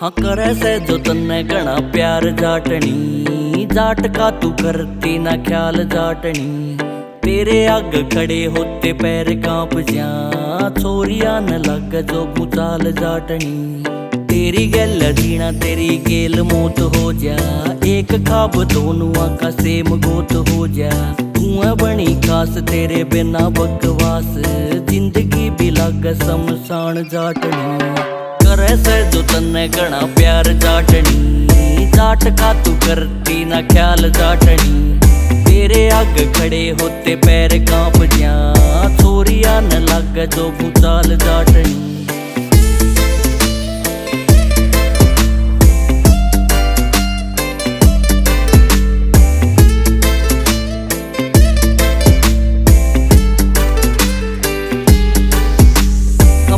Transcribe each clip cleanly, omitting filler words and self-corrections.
हाँ करे से जो तन्ने घना प्यार जाटनी, जाट का तू करती ना ख्याल जाटनी। तेरे आग खड़े होते पैर कांप जा, छोरिया न लग जो भूचाल जाटनी। तेरी गैल जीना तेरी गेल मौत हो जा, एक खाब दोनों का सेम गोत हो जा। तू बनी खास तेरे बिना बकवास, जिंदगी भी लग शमशान जाटनी। करे से जो तन्ने घना प्यार जाटनी, जाट का तू करती ना ख्याल जाटनी। तेरे आग खड़े होते पैर कांप जा, छोरिया न लग जो भूचाल जाटनी।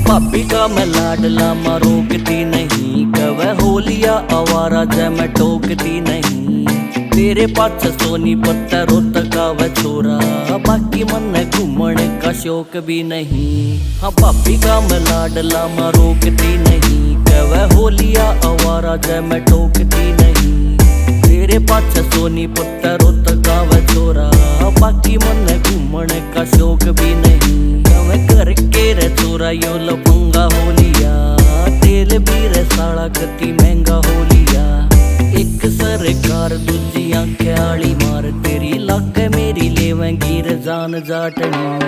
भाभी का मैं लाडला मां रोकती नहीं, कवे होलिया आवारा जय मैं टोकती नहीं। तेरे पाछ सोनी पत्ता रोत का वह छोरा, बाकी मन घूमने का शौक भी नहीं। हाँ भाभी का मैं लाडला मां रोकती नहीं, कवे होलिया आवारा जय मैं टोकती नहीं। तेरे पाछ सोनी पत्ता रोत का वह छोरा, बाकी मन घूमने का शौक भी नहीं। करके रे चोरा यो लफंगा हो लिया, तेल भी रे साड़ा कति महंगा हो लिया। एक सरकार दूजी आंखें आड़ी मार, तेरी लाग मेरी लेवेंगी रे जान जाटनी।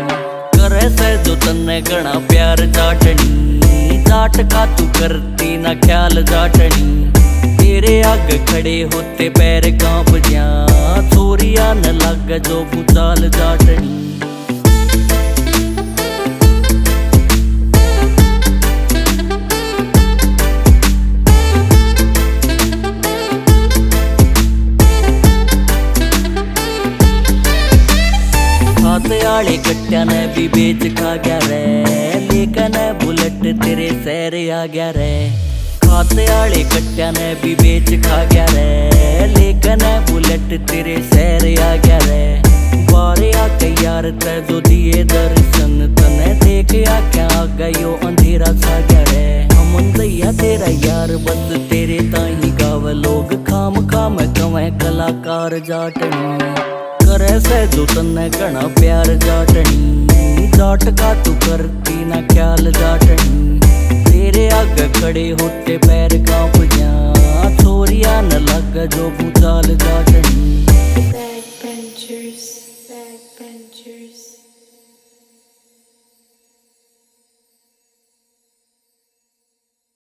करे से जो तन्ने घना प्यार जाटनी, जाट का तू करती ना ख्याल जाटनी। तेरे आग खड़े होते पैर कांप जा, छोरिया न लग जो भूचाल जाटनी। आले कट्टिया ने भी बेच खा गया रे, लेकिन बुलेट तेरे सैर आ गया रे। खाते आले कट्टिया ने भी बेच खा गया रे, लेकिन बुलेट तेरे सैर आ गया रे। बारे आके यार ते जो दिए दर्शन, तने देख आके आ गयो अंधेरा सा गया रे। हम दैया तेरा यार बस तेरे ताही गाव लोग, खाम खाम कवे कलाकार जाटनी। करे से जो तन्ने घना प्यार जाटनी, जाट का तू करती ना ख्याल जाटनी। तेरे आगे खड़े होते